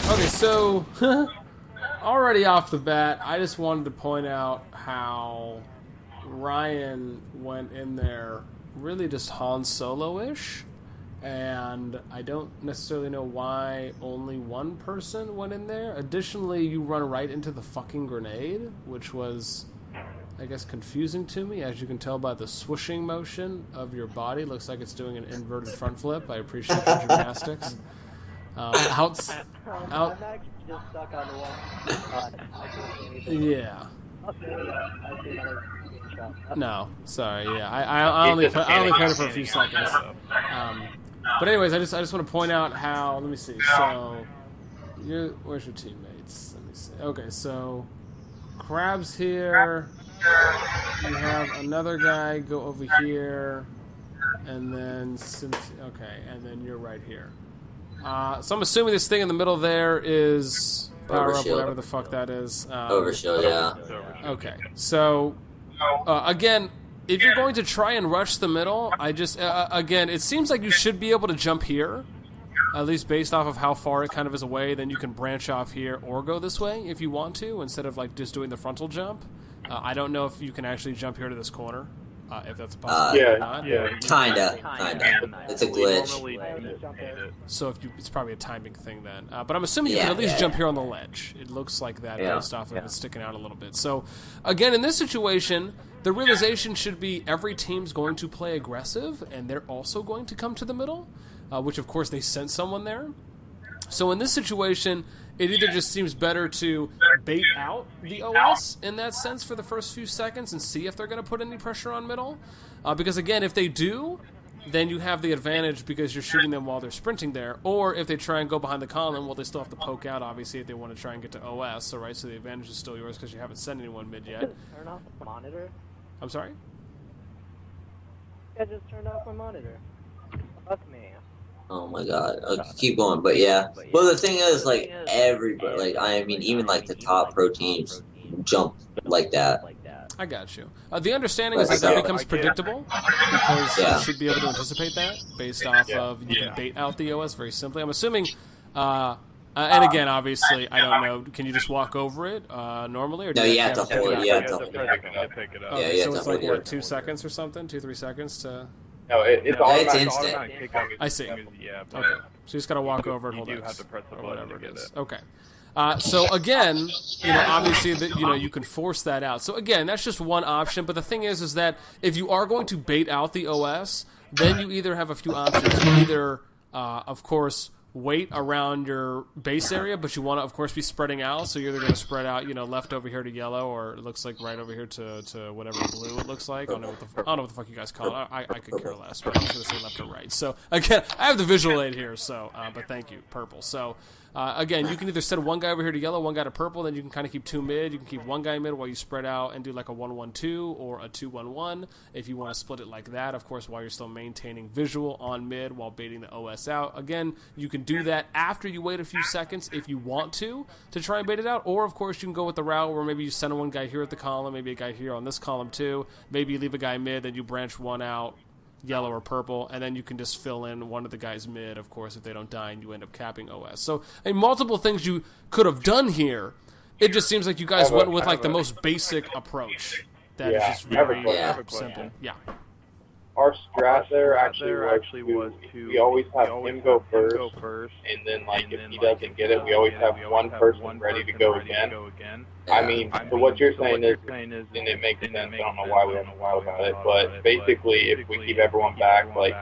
Okay, so already off the bat, I just wanted to point out how Ryan went in there really just Han Solo-ish, and I don't necessarily know why only one person went in there. Additionally, you run right into the fucking grenade, which was, I guess, confusing to me. As you can tell by the swooshing motion of your body, looks like it's doing an inverted front flip. I appreciate your gymnastics. I'm actually just stuck on the wall. Yeah. Okay, yeah, I see another screenshot. No, sorry. Yeah, I only played it for a few seconds. But anyways, I just want to point out how. Let me see. So, where's your teammates? Let me see. Okay, so Crab's here. You have another guy go over here, and then and then you're right here. So I'm assuming this thing in the middle there is power up, whatever the fuck that is. Overshield, yeah. Okay, so again, if you're going to try and rush the middle, again, it seems like you should be able to jump here, at least based off of how far it kind of is away. Then you can branch off here or go this way if you want to, instead of like just doing the frontal jump. I don't know if you can actually jump here to this corner. If that's possible or not. Kinda. It's a glitch. So it's probably a timing thing then. But I'm assuming you can at least jump here on the ledge. It looks like that based off of it sticking out a little bit. So, again, in this situation, the realization should be every team's going to play aggressive, and they're also going to come to the middle, which, of course, they sent someone there. So in this situation, it either just seems better to bait out the OS in that sense for the first few seconds and see if they're going to put any pressure on middle. Because, again, if they do, then you have the advantage because you're shooting them while they're sprinting there. Or if they try and go behind the column, well, they still have to poke out, obviously, if they want to try and get to OS. So, right, so the advantage is still yours because you haven't sent anyone mid yet. Turn off the monitor? I'm sorry? I just turned off my monitor. Fuck me. Oh my god. Okay, keep going, but yeah. Well, the thing is, like, everybody, like, I mean, even, like, the top pro teams jump like that. I got you. The understanding is that becomes predictable because you should be able to anticipate that based off of you can bait out the OS very simply. I'm assuming, and again, obviously, I don't know, can you just walk over it normally? Or do you have to hold it. You have to pick it up. So it's like, what, 2 seconds or something? 2-3 seconds to... No, it's instant. I see. Yeah, Okay. So you just got to walk over and hold you X, have to press the or button whatever to it get is. it. Okay. So again, obviously, you can force that out. So again, that's just one option. But the thing is that if you are going to bait out the OS, then you either have a few options. You either, of course, wait around your base area, but you want to, of course, be spreading out. So you're either going to spread out, left over here to yellow, or it looks like right over here to whatever blue it looks like. I don't know what the fuck you guys call it. I could care less, but I'm just going to say left or right. So again, I have the visual aid here. So, but thank you, purple. So. Again, you can either send one guy over here to yellow, one guy to purple, then you can kind of keep 2 mid. You can keep one guy mid while you spread out and do like a 1-1-2 or a 2-1-1 if you want to split it like that, of course, while you're still maintaining visual on mid while baiting the OS out. Again, you can do that after you wait a few seconds if you want to try and bait it out, or of course you can go with the route where maybe you send one guy here at the column, maybe a guy here on this column too, maybe you leave a guy mid, then you branch one out, yellow or purple, and then you can just fill in one of the guys mid, of course, if they don't die and you end up capping OS. So, multiple things you could have done here. It just seems like you guys went with, like, the most basic approach. That is just very simple. Yeah. Our strat there actually was to we always have him go first, and then like if he doesn't get it, we always have one person ready to go again. I mean, so what you're saying is, and it makes sense. I don't know why we haven't thought about it, but basically, if we keep everyone back, like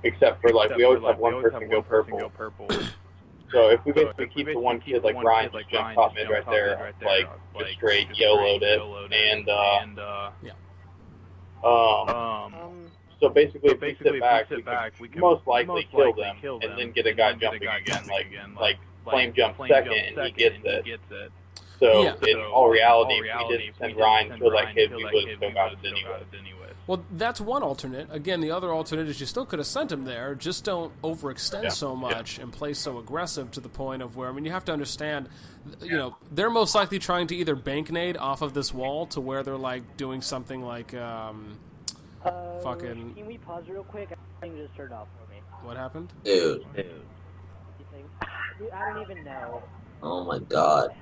except for like we always have one person go purple. So if we basically keep the one kid like Ryan just jump top mid right there, like just straight YOLO'd it, and so basically, if we sit back, we can most likely kill them, and then get a guy jumping again, like Flame jump second, and he gets it. So, in all reality, if we didn't send Ryan to kill that kid, we would have still got it anyway. Well, that's one alternate. Again, the other alternate is you still could have sent him there, just don't overextend so much and play so aggressive to the point of where, I mean, you have to understand, they're most likely trying to either bank nade off of this wall to where they're, like, doing something like, Can we pause real quick? I think you just turned off for me. What happened? Dude. You anything. Dude, I don't even know. Oh my god.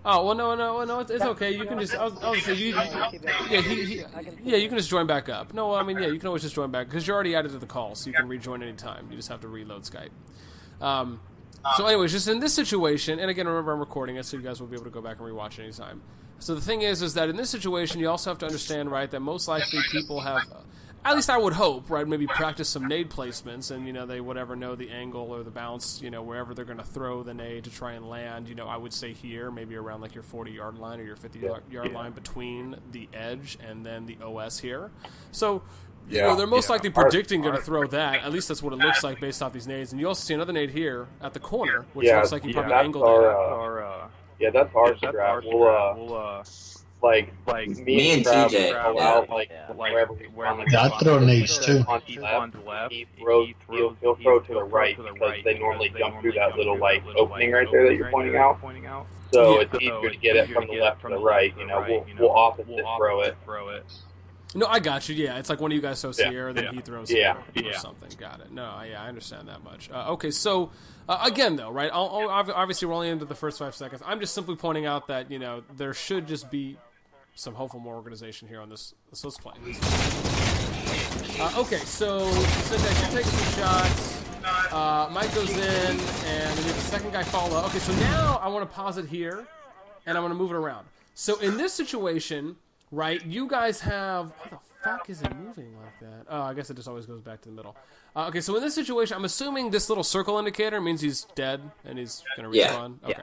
Oh well, no, it's okay. You can just, I was say you, yeah, you can just join back up. No, I mean, yeah, you can always just join back because you're already added to the call, so you can rejoin anytime. You just have to reload Skype. So, anyways, just in this situation, and again, remember I'm recording it, so you guys will be able to go back and rewatch it anytime. So the thing is that in this situation, you also have to understand, right, that most likely people have. At least I would hope, right? Maybe practice some nade placements, and they whatever know the angle or the bounce, wherever they're going to throw the nade to try and land. I would say here, maybe around like your 40-yard line or your 50-yard line between the edge and then the OS here. So, they're most likely predicting going to throw that. At least that's what it looks like based off these nades. And you also see another nade here at the corner, which looks like you probably angled it. That's our strat. We'll like me and TJ go out wherever we want. That throw nades too. On the left, he'll throw to the right because they normally jump through that little opening right there that you're pointing out. So it's easier to get it from the left to the right. We'll opposite throw it. No, I got you. Yeah, it's like one of you guys throws here, and then he throws here or something. Got it. No, I understand that much. Okay, so again, though, right? Obviously, we're only into the first 5 seconds. I'm just simply pointing out that there should just be some hopeful more organization here on this. So let's play. Okay, so Syntax, you're taking some shots. Mike goes in, and then you have the second guy follow. Okay, so now I want to pause it here, and I'm going to move it around. So in this situation, right, you guys have... How the fuck is it moving like that? Oh, I guess it just always goes back to the middle. Okay, so in this situation, I'm assuming this little circle indicator means he's dead, and he's going to respawn? Yeah. Okay.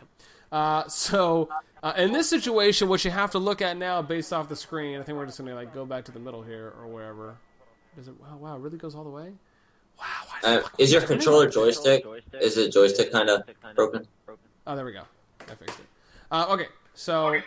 So in this situation, what you have to look at now based off the screen, I think we're just going to go back to the middle here or wherever. Does it? Wow, it really goes all the way? Wow. Is your controller joystick? Is the joystick kind of broken? Oh, there we go. I fixed it. Okay, so...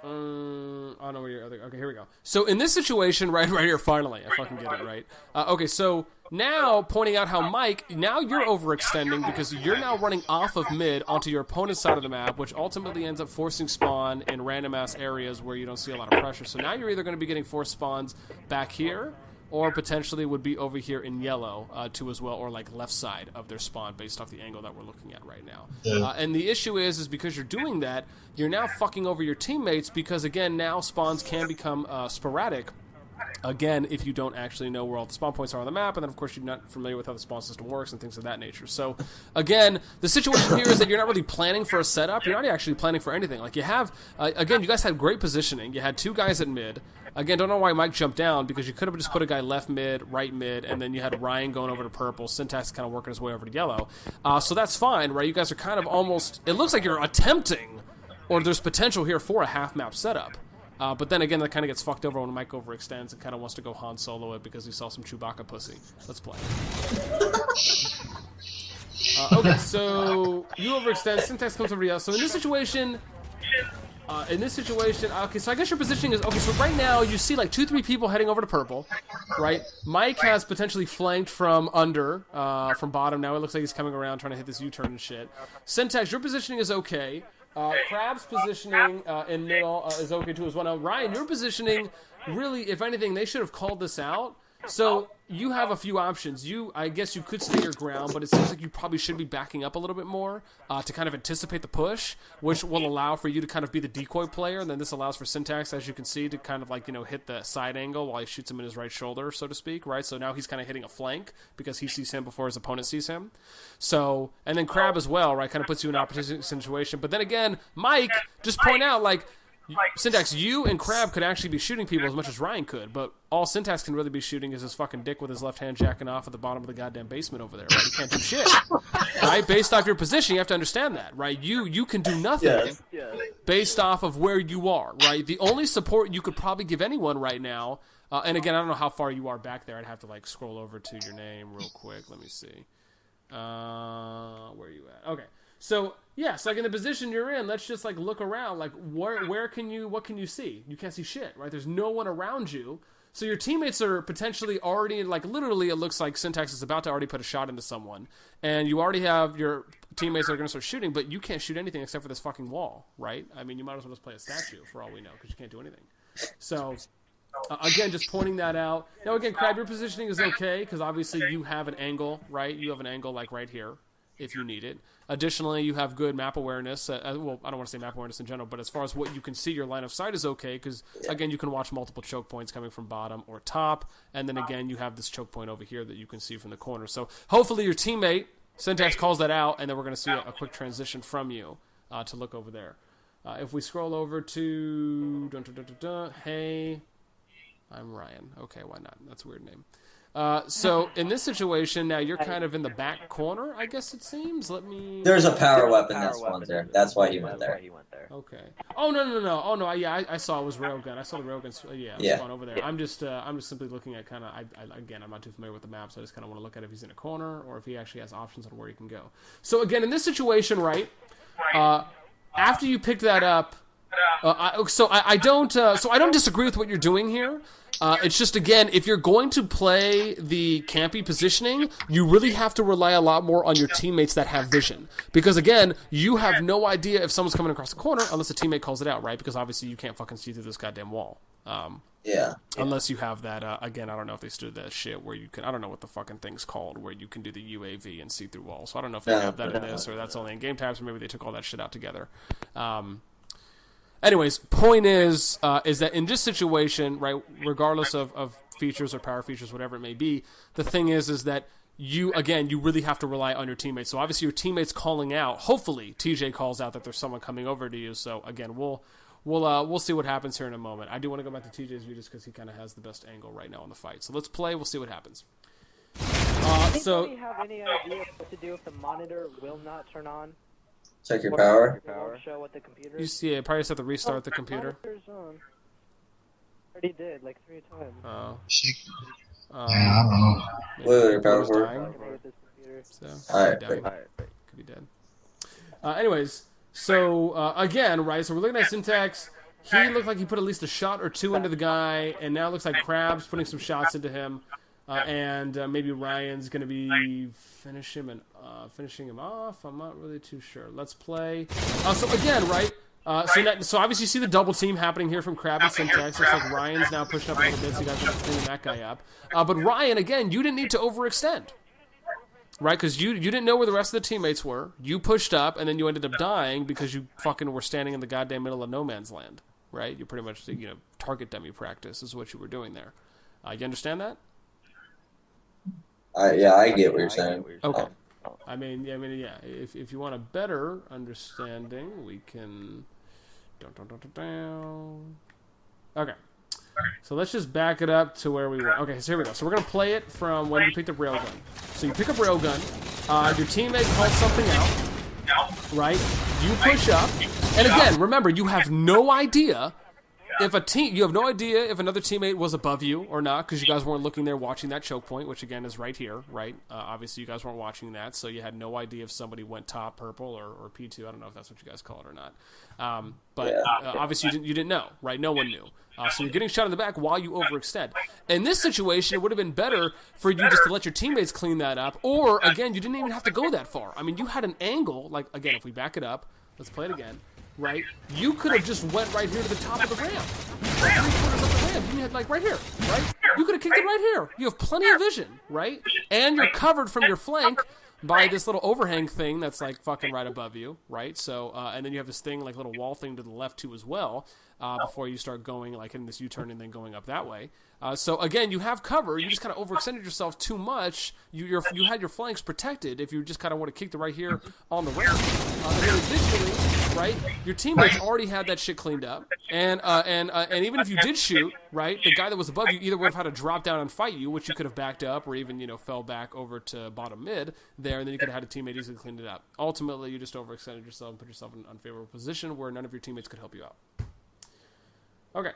oh no, where your other? Okay, here we go. So in this situation, right here, finally, I fucking get it right. Okay, so now pointing out how Mike, now you're overextending because you're now running off of mid onto your opponent's side of the map, which ultimately ends up forcing spawn in random ass areas where you don't see a lot of pressure. So now you're either going to be getting forced spawns back here, or potentially would be over here in yellow too as well, or like left side of their spawn based off the angle that we're looking at right now. And the issue is because you're doing that, you're now fucking over your teammates because, again, now spawns can become sporadic. Again, if you don't actually know where all the spawn points are on the map, and then, of course, you're not familiar with how the spawn system works and things of that nature. So, again, the situation here is that you're not really planning for a setup. You're not actually planning for anything. Like, you have, again, you guys had great positioning. You had 2 guys at mid. Again, don't know why Mike jumped down, because you could have just put a guy left mid, right mid, and then you had Ryan going over to purple, Syntax kind of working his way over to yellow. So that's fine, right? You guys are kind of almost, it looks like you're attempting, or there's potential here for a half-map setup. But then again, that kind of gets fucked over when Mike overextends and kind of wants to go Han Solo it because he saw some Chewbacca pussy. Let's play. Okay, so you overextend, Syntax comes over to you. So in this situation, okay, so I guess your positioning is, okay, so right now you see like 2-3 people heading over to purple, right? Mike has potentially flanked from under, from bottom. Now it looks like he's coming around trying to hit this U-turn and shit. Syntax, your positioning is okay. Crab's positioning in middle is okay too as well. Now, Ryan, your positioning, really, if anything, they should have called this out. So you have a few options. I guess you could stay your ground, but it seems like you probably should be backing up a little bit more to kind of anticipate the push, which will allow for you to kind of be the decoy player. And then this allows for Syntax, as you can see, to kind of like, hit the side angle while he shoots him in his right shoulder, so to speak, right? So now he's kind of hitting a flank because he sees him before his opponent sees him. So, and then Crab as well, right? Kind of puts you in an opportunity situation. But then again, Mike, just point out, like, Syntax, you and Crab could actually be shooting people as much as Ryan could, but all Syntax can really be shooting is his fucking dick with his left hand jacking off at the bottom of the goddamn basement over there, right? He can't do shit, right? Based off your position, you have to understand that, right? You can do nothing based off of where you are, right? The only support you could probably give anyone right now, and again, I don't know how far you are back there. I'd have to like scroll over to your name real quick. Let me see. Where are you at? Okay. So, yes, like in the position you're in, let's just like look around. Like, what can you see? You can't see shit, right? There's no one around you. So your teammates are potentially already, like literally it looks like Syntax is about to already put a shot into someone. And you already have your teammates that are going to start shooting, but you can't shoot anything except for this fucking wall, right? I mean, you might as well just play a statue for all we know because you can't do anything. So, again, just pointing that out. Now, again, Crab, your positioning is okay because obviously you have an angle, right? You have an angle like right here. if you need it. Additionally, you have good map awareness. Well, I don't want to say map awareness in general, but as far as what you can see, your line of sight is okay because, again, you can watch multiple choke points coming from bottom or top. And then, again, you have this choke point over here that you can see from the corner. So hopefully your teammate, Syntax, calls that out, and then we're going to see a quick transition from you to look over there. If we scroll over to... Hey, I'm Ryan. Okay, why not? That's a weird name. So in this situation, now you're kind of in the back corner, I guess it seems. Let me... There's a power weapon that spawns there. That's why he went there. Okay. Oh, no. Oh, no, yeah, I saw it was railgun. I saw the railgun, spawn over there. I'm just simply looking at kind of... Again, I'm not too familiar with the map, so I just kind of want to look at if he's in a corner or if he actually has options on where he can go. So again, in this situation, right, after you picked that up... I don't disagree with what you're doing here. It's just, again, if you're going to play the campy positioning, you really have to rely a lot more on your teammates that have vision. Because, again, you have no idea if someone's coming across the corner unless a teammate calls it out, right? Because, obviously, you can't fucking see through this goddamn wall. Unless you have that, again, I don't know if they stood that shit where you can, I don't know what the fucking thing's called, where you can do the UAV and see through walls. So I don't know if they have that in this or that's only in game tabs or maybe they took all that shit out together. Anyways, point is that in this situation, right, regardless of features or power features, whatever it may be, the thing is that you really have to rely on your teammates. So obviously your teammates calling out, hopefully TJ calls out that there's someone coming over to you. So again, we'll see what happens here in a moment. I do want to go back to TJ's view just because he kind of has the best angle right now on the fight. So let's play. We'll see what happens. Anybody have any idea what to do if the monitor will not turn on? Check your power. Show what the computer. You see, I probably just have to restart the computer. Already did like 3 times. Yeah, I don't know. Wait, your power's dying. So, Alright, could be dead. Anyways, so again, right? So we're looking at Syntax. He looked like he put at least a shot or 2 into the guy, and now it looks like Krabs putting some shots into him. And maybe Ryan's going to be finishing him off. I'm not really too sure. Let's play. So again, right? So obviously you see the double team happening here from Crab and Syntax. Looks like Ryan's now pushing up a little bit, so you guys are cleaning that guy up. But Ryan, again, you didn't need to overextend. Right? Because you didn't know where the rest of the teammates were. You pushed up, and then you ended up dying because you fucking were standing in the goddamn middle of no man's land. Right? You pretty much, target dummy practice is what you were doing there. You understand that? I get what you're saying. Okay. I mean, yeah. If you want a better understanding, we can. Okay. So let's just back it up to where we were. Okay, so here we go. So we're gonna play it from when you picked up railgun. So you pick up railgun. Your teammate calls something out. Right. You push up, and again, remember, you have no idea. You have no idea if another teammate was above you or not because you guys weren't looking there watching that choke point, which again is right here, right? Obviously, you guys weren't watching that, so you had no idea if somebody went top purple or P2. I don't know if that's what you guys call it or not. Obviously, you didn't know, right? No one knew. So you're getting shot in the back while you overextend. In this situation, it would have been better for you just to let your teammates clean that up, or again, you didn't even have to go that far. I mean, you had an angle, like again, if we back it up, let's play it again. Right? You could have just went right here to the top of the ramp. Like 3/4 of the ramp. You had like right here, right? You could have kicked it right here. You have plenty of vision, right? And you're covered from your flank by this little overhang thing that's like fucking right above you, right? So, and then you have this thing, like little wall thing to the left too as well, before you start going like in this U-turn and then going up that way. So again, you have cover. You just kind of overextended yourself too much. You had your flanks protected if you just kind of want to kick it right here on the ramp. And then additionally, right, your teammates already had that shit cleaned up. And even if you did shoot, right, the guy that was above you either would have had to drop down and fight you, which you could have backed up, or even fell back over to bottom mid there, and then you could have had a teammate easily cleaned it up. Ultimately, you just overextended yourself and put yourself in an unfavorable position where none of your teammates could help you out. Okay.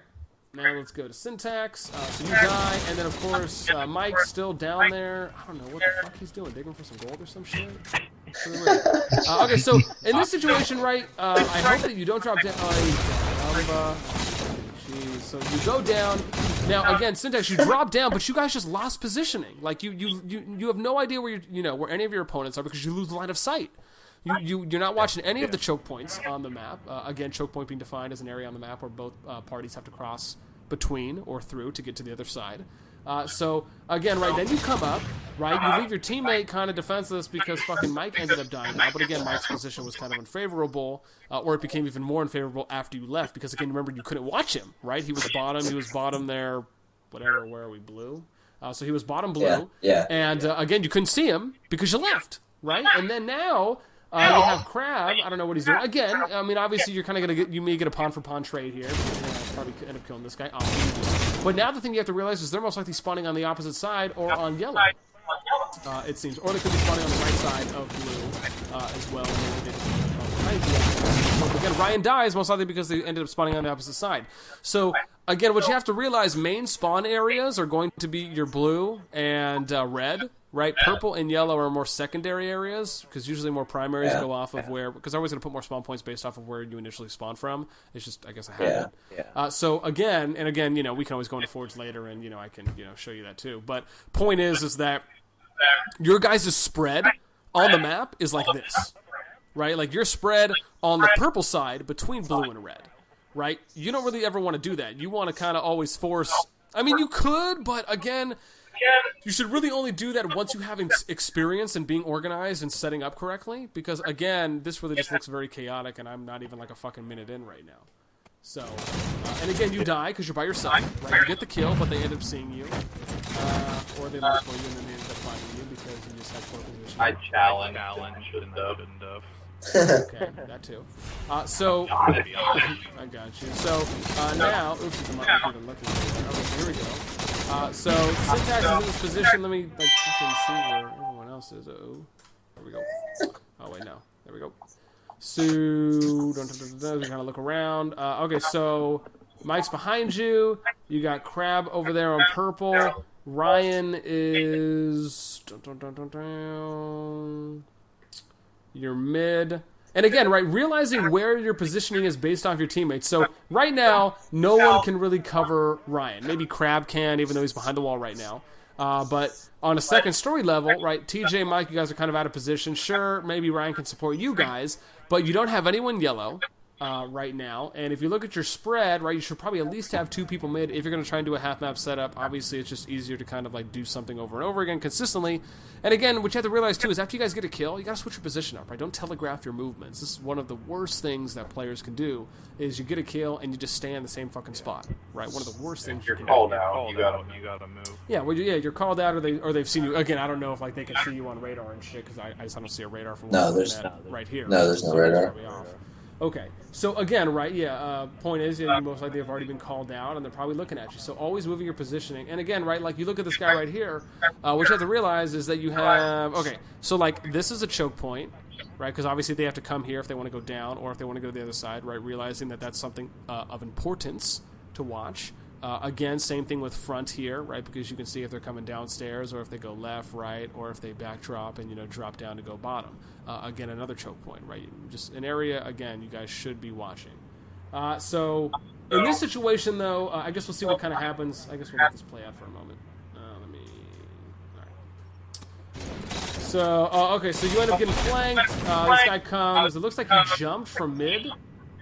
Now let's go to Syntax. So you die, and then of course Mike's still down there. I don't know what the fuck he's doing, digging for some gold or some shit. Okay, so in this situation, right? I hope that you don't drop down. Jeez. So you go down. Now again, Syntax, you drop down, but you guys just lost positioning. Like you have no idea where where any of your opponents are because you lose the line of sight. You're not watching any of the choke points on the map. Again, choke point being defined as an area on the map where both parties have to cross between or through to get to the other side. So again, right, then you come up, right, you leave your teammate kind of defenseless because fucking Mike ended up dying out. But again, Mike's position was kind of unfavorable, or it became even more unfavorable after you left because, again, remember, you couldn't watch him, right? He was bottom there, whatever, where are we, blue? So he was bottom blue. Yeah. And again, you couldn't see him because you left, right? And then now you have Crab. I don't know what he's doing. Again, I mean, obviously you're kind of going to you may get a pawn for pawn trade here. Probably end up killing this guy. But now the thing you have to realize is they're most likely spawning on the opposite side or on yellow. It seems. Or they could be spawning on the right side of blue as well. Again, Ryan dies most likely because they ended up spawning on the opposite side. So, again, what you have to realize, main spawn areas are going to be your blue and red, right? Purple and yellow are more secondary areas because usually more primaries go off of where... Because I'm always going to put more spawn points based off of where you initially spawn from. It's just, I guess, a habit. So, again, you know, we can always go into Forge later and, you know, I can, you know, show you that too. But point is that your guys' spread on the map is like this. Right? Like, you're spread on the purple side between blue and red. Right? You don't really ever want to do that. You want to kind of always force... I mean, you could, but again, you should really only do that once you have experience in being organized and setting up correctly. Because, again, this really just looks very chaotic, and I'm not even like a fucking minute in right now. So, and again, you die because you're by yourself. Right? You get the kill, but they end up seeing you. Or they look for you and then they end up finding you because you just have poor position. I challenge shouldn't have. Okay, that too. So, I got you. So, now, oops, I'm not even looking at it. Okay, here we go. So, Syntax is in this position. Let me, like, see where everyone else is. Oh, there we go. Oh, wait, no. There we go. So, we kind of look around. Okay, so, Mike's behind you. You got Crab over there on purple. Ryan is... You're mid. And again, right, realizing where your positioning is based off your teammates. So right now, no one can really cover Ryan. Maybe Crab can, even though he's behind the wall right now. But on a second story level, right, TJ, Mike, you guys are kind of out of position. Sure, maybe Ryan can support you guys, but you don't have anyone yellow right now. And if you look at your spread, right, you should probably at least have 2 people mid. If you're going to try and do a half-map setup, obviously it's just easier to kind of like do something over and over again consistently. And again, what you have to realize too is after you guys get a kill, you got to switch your position up, right? Don't telegraph your movements. This is one of the worst things that players can do is you get a kill and you just stay in the same fucking spot, right? One of the worst things you can do. You're called out. You gotta move. Yeah, well, you're called out, or they've seen you. Again, I don't know if like they can see you on radar and shit because I just don't see a radar from right here. No, there's no radar. Okay, so again, right, point is, you most likely have already been called out, and they're probably looking at you. So always moving your positioning. And again, right, like you look at this guy right here, what you have to realize is that you have, okay, so like this is a choke point, right, because obviously they have to come here if they want to go down or if they want to go to the other side, right, realizing that that's something of importance to watch. Again, same thing with front here, right, because you can see if they're coming downstairs or if they go left, right, or if they backdrop and, you know, drop down to go bottom. Again, another choke point, right? Just an area, again, you guys should be watching. So, in this situation, though, I guess we'll see what kind of happens. I guess we'll let this play out for a moment. So, okay, so you end up getting flanked. This guy comes. It looks like he jumped from mid.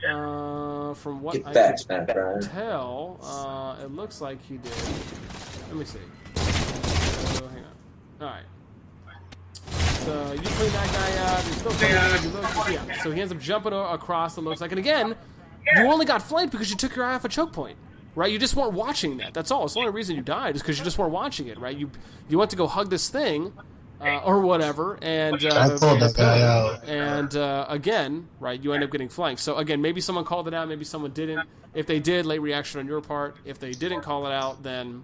From what I can tell, it looks like he did. Let me see. So, hang on. Alright. So, you clean that guy up. He's still coming in. Yeah, so he ends up jumping across, it looks like. And again, you only got flanked because you took your eye off a choke point. Right? You just weren't watching that. That's all. It's the only reason you died is because you just weren't watching it, right? You went to go hug this thing. Or whatever, and I pulled that guy out. And again, right, you end up getting flanked. So again, maybe someone called it out, maybe someone didn't. If they did, late reaction on your part. If they didn't call it out, then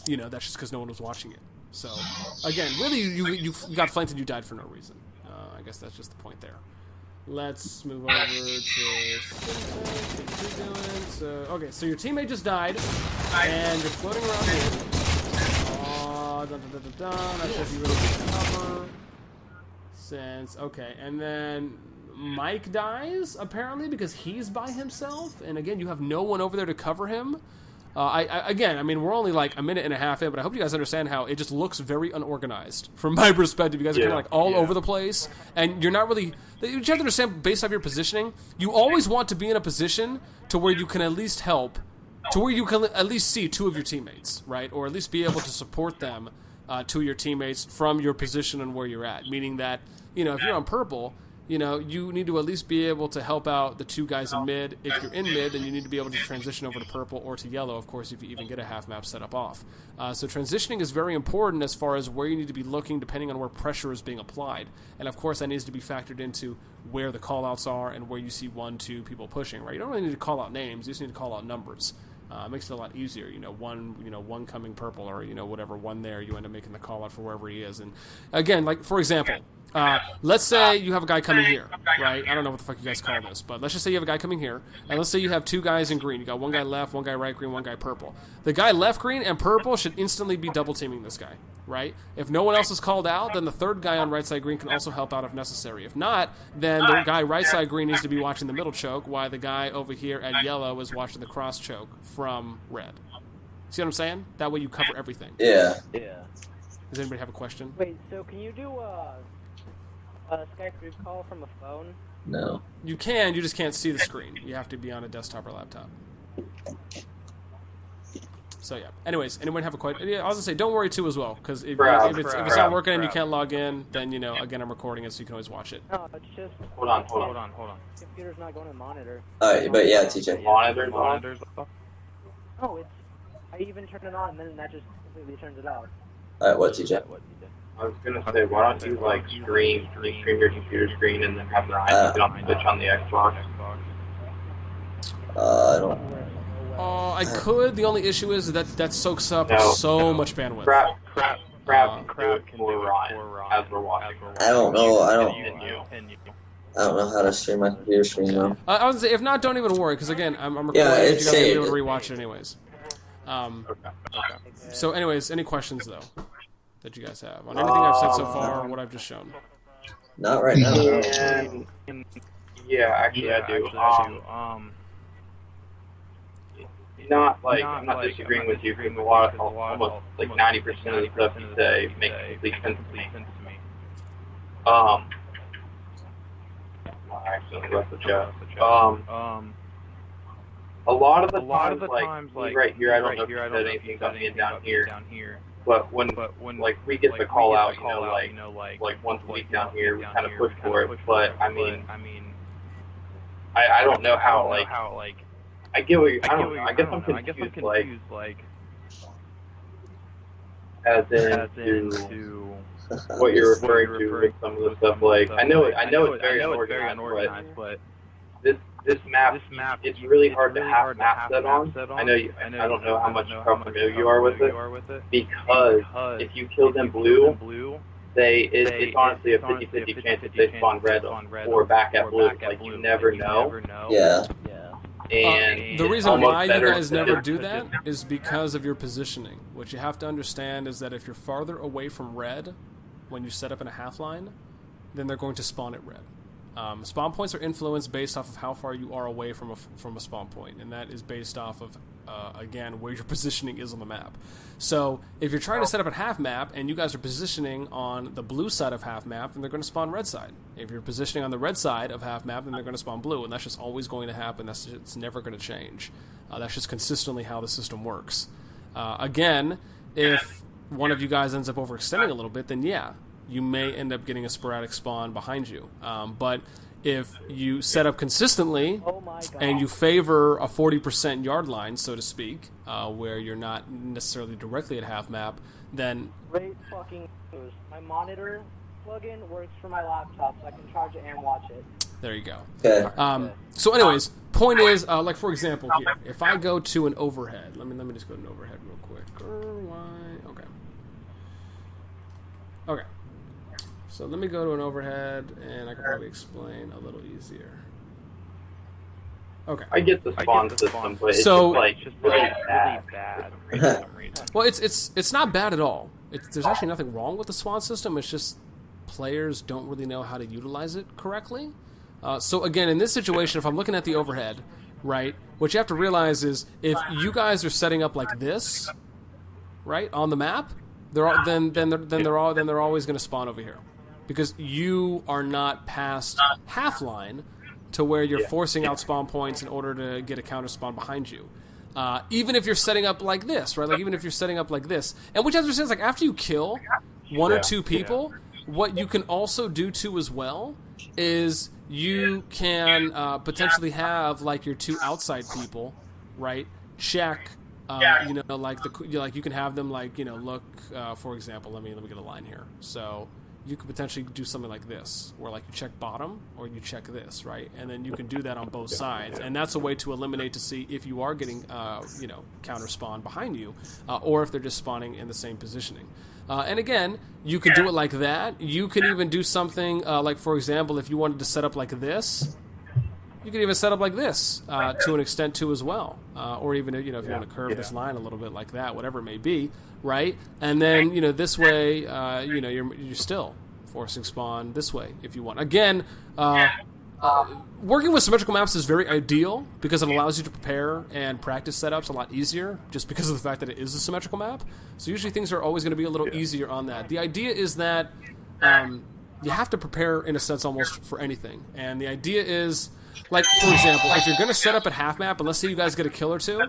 you know that's just because no one was watching it. So again, really, you got flanked and you died for no reason. I guess that's just the point there. Let's move over to so okay, so your teammate just died, and you're floating around here. Not sure if you really get cover. Okay, and then Mike dies, apparently, because he's by himself. And again, you have no one over there to cover him. I mean, we're only like a minute and a half in, but I hope you guys understand how it just looks very unorganized. From my perspective, you guys are kind of like all over the place. And you're not really... You have to understand, based off your positioning, you always want to be in a position to where you can at least help to where you can at least see two of your teammates, right? Or at least be able to support them to your teammates from your position and where you're at. Meaning that, if you're on purple, you need to at least be able to help out the two guys in mid. If you're in mid, then you need to be able to transition over to purple or to yellow, of course, if you even get a half map set up off. So transitioning is very important as far as where you need to be looking depending on where pressure is being applied. And, of course, that needs to be factored into where the callouts are and where you see 1, 2 people pushing, right? You don't really need to call out names. You just need to call out numbers. It makes it a lot easier, one coming purple or, whatever, one there, you end up making the call out for wherever he is. And again, like, for example, let's say you have a guy coming here, right? I don't know what the fuck you guys call this, but let's just say you have a guy coming here, and let's say you have 2 guys in green. You got one guy left, one guy right green, one guy purple. The guy left green and purple should instantly be double teaming this guy, right? If no one else is called out, then the third guy on right side green can also help out if necessary. If not, then the guy right side green needs to be watching the middle choke, while the guy over here at yellow is watching the cross choke from red. See what I'm saying? That way you cover everything. Yeah. Does anybody have a question? Wait, so can you do a Skype group call from a phone? No. You can, you just can't see the screen. You have to be on a desktop or laptop. So yeah. Anyways, anyone have a question? Yeah, I was gonna say, don't worry too as well, because if it's not working and you can't log in, then again I'm recording it, so you can always watch it. No, it's just. Hold on. Computer's not going to monitor. Alright, but yeah, TJ. Monitors. Oh, it's. I even turn it on, and then that just completely turns it off. Alright, what, TJ? I was gonna say, why don't you stream your computer screen and then have Ryan get on Twitch on the Xbox? I don't. I could. The only issue is that soaks up so much bandwidth. Crap can do Ryan as we're watching. I don't know. I don't know how to stream my computer screen though. I was gonna say, if not, don't even worry, because again, I'm recording. Yeah, You it's guys will be able saved. to rewatch it anyways. So, anyways, any questions though that you guys have on anything I've said so far or what I've just shown? Not right now. Yeah, actually I do. I'm not disagreeing with you, because almost like 90% of the stuff you say makes complete sense to me. I accidentally left the chat. A lot of the times, like right here, I don't know if you said anything about me down here. But when like we get the call out, like once a week down here, we kind of push for it. But I mean, I don't know how like. I get what I don't know. I guess I'm confused, like as in what you're referring to with some of the stuff. Like I know it's very unorganized, but this map, it's really hard to have map set on. I don't know how familiar you are with it, because if you kill them blue, it's honestly a 50-50 chance that they spawn red or back at blue. Like you never know. Yeah. And the reason why you guys never do that is because of your positioning. What you have to understand is that if you're farther away from red when you set up in a half line, then they're going to spawn at red. Spawn points are influenced based off of how far you are away from a spawn point, and that is based off of, again, where your positioning is on the map. So if you're trying to set up a half map and you guys are positioning on the blue side of half map, then they're going to spawn red side. If you're positioning on the red side of half map, then they're going to spawn blue, and that's just always going to happen. It's never going to change. That's just consistently how the system works. Again, if one of you guys ends up overextending a little bit, then yeah, you may end up getting a sporadic spawn behind you. But if you set up consistently and you favor a 40% yard line, so to speak, where you're not necessarily directly at half map, then... Great fucking news. My monitor plugin works for my laptop, so I can charge it and watch it. There you go. Okay. So anyways, point is, like for example here, if I go to an overhead, let me just go to an overhead real quick. Okay. So let me go to an overhead, and I can probably explain a little easier. Okay. I get the spawn system, but it's just really bad. Well, it's not bad at all. There's actually nothing wrong with the spawn system. It's just players don't really know how to utilize it correctly. So again, in this situation, if I'm looking at the overhead, right, what you have to realize is if you guys are setting up like this, right, on the map, they're always going to spawn over here. Because you are not past half line to where you're forcing out spawn points in order to get a counter spawn behind you. Even if you're setting up like this, right? Like even if you're setting up like this, and which I understand is like after you kill one or two people, what you can also do too as well is you can potentially have like your two outside people, right? Check, you know, like you can have them like, you know, look, for example, let me get a line here. So you could potentially do something like this, where like you check bottom or you check this, right? And then you can do that on both sides, and that's a way to eliminate to see if you are getting, you know, counter spawn behind you, or if they're just spawning in the same positioning. And again, you could do it like that. You can even do something like, for example, if you wanted to set up like this, you can even set up like this to an extent too as well, or even, you know, if you want to curve this line a little bit like that, whatever it may be, right? And then, you know, this way, you know, you're still forcing spawn this way if you want. Again, working with symmetrical maps is very ideal because it allows you to prepare and practice setups a lot easier, just because of the fact that it is a symmetrical map. So usually things are always going to be a little easier on that. The idea is that you have to prepare in a sense almost for anything, and the idea is, like, for example, if you're going to set up at half map, and let's say you guys get a kill or two,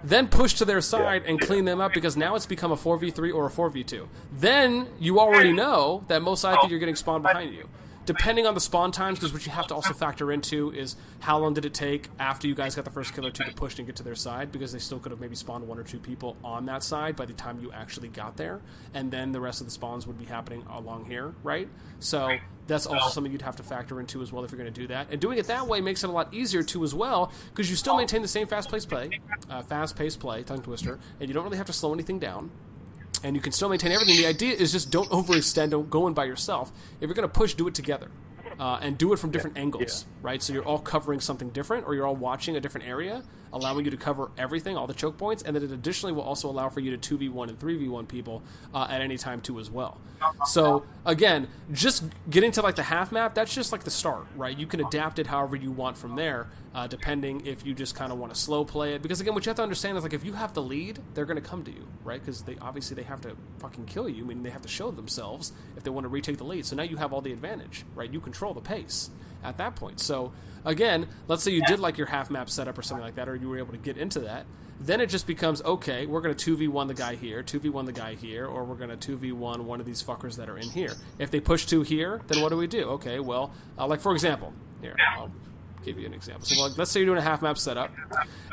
then push to their side and clean them up, because now it's become a 4v3 or a 4v2. Then you already know that most likely you're getting spawned behind you. Depending on the spawn times, because what you have to also factor into is how long did it take after you guys got the first kill or two to push and get to their side, because they still could have maybe spawned one or two people on that side by the time you actually got there, and then the rest of the spawns would be happening along here, right? So that's also something you'd have to factor into as well if you're going to do that. And doing it that way makes it a lot easier too as well, because you still maintain the same fast-paced play, tongue twister, and you don't really have to slow anything down. And you can still maintain everything. The idea is just don't overextend, don't go in by yourself. If you're going to push, do it together. And do it from different angles, right? So you're all covering something different, or you're all watching a different area, allowing you to cover everything, all the choke points, and then it additionally will also allow for you to 2v1 and 3v1 people at any time too as well. So again, just getting to like the half map, that's just like the start, right? You can adapt it however you want from there, depending if you just kind of want to slow play it. Because again, what you have to understand is, like, if you have the lead, they're going to come to you, right? Because they have to fucking kill you. I mean, they have to show themselves if they want to retake the lead. So now you have all the advantage, right? You control the pace at that point. So again, let's say you did like your half map setup or something like that, or you were able to get into that. Then it just becomes, okay, we're going to 2v1 the guy here, 2v1 the guy here, or we're going to 2v1 one of these fuckers that are in here. If they push two here, then what do we do? Okay, well, like for example, here, I'll give you an example. So like, let's say you're doing a half map setup,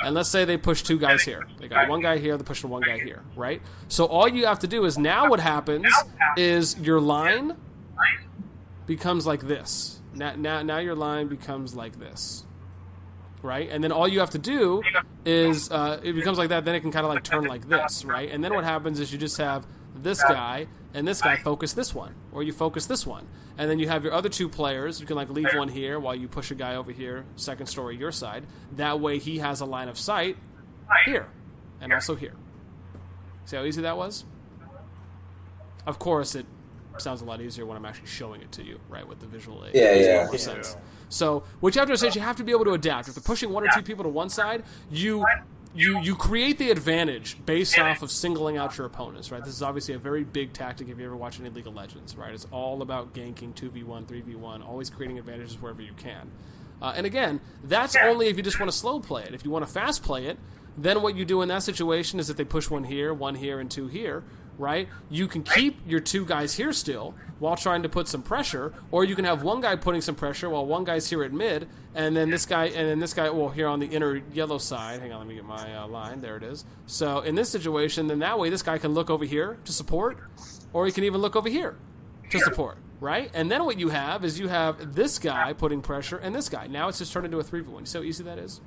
and let's say they push two guys here. They got one guy here, they push one guy here, right? So all you have to do is, now what happens is your line becomes like this. Now your line becomes like this, right? And then all you have to do is, it becomes like that, then it can kind of like turn like this, right? And then what happens is you just have this guy and this guy focus this one, or you focus this one. And then you have your other two players, you can like leave one here while you push a guy over here, second story your side. That way he has a line of sight here, and also here. See how easy that was? Of course, it sounds a lot easier when I'm actually showing it to you, right, with the visual aid. Yeah. So what you have to understand is you have to be able to adapt. If they're pushing one or two people to one side, you create the advantage based off of singling out your opponents, right? This is obviously a very big tactic if you ever watch any League of Legends, right? It's all about ganking 2v1, 3v1, always creating advantages wherever you can. And again, that's only if you just want to slow play it. If you want to fast play it, then what you do in that situation is if they push one here, and two here, right? You can keep your two guys here still while trying to put some pressure, or you can have one guy putting some pressure while one guy's here at mid, and then this guy, well, here on the inner yellow side. Hang on, let me get my line. There it is. So in this situation, then that way this guy can look over here to support, or he can even look over here to support, right? And then what you have is you have this guy putting pressure and this guy. Now it's just turned into a 3v1. You see how easy that is?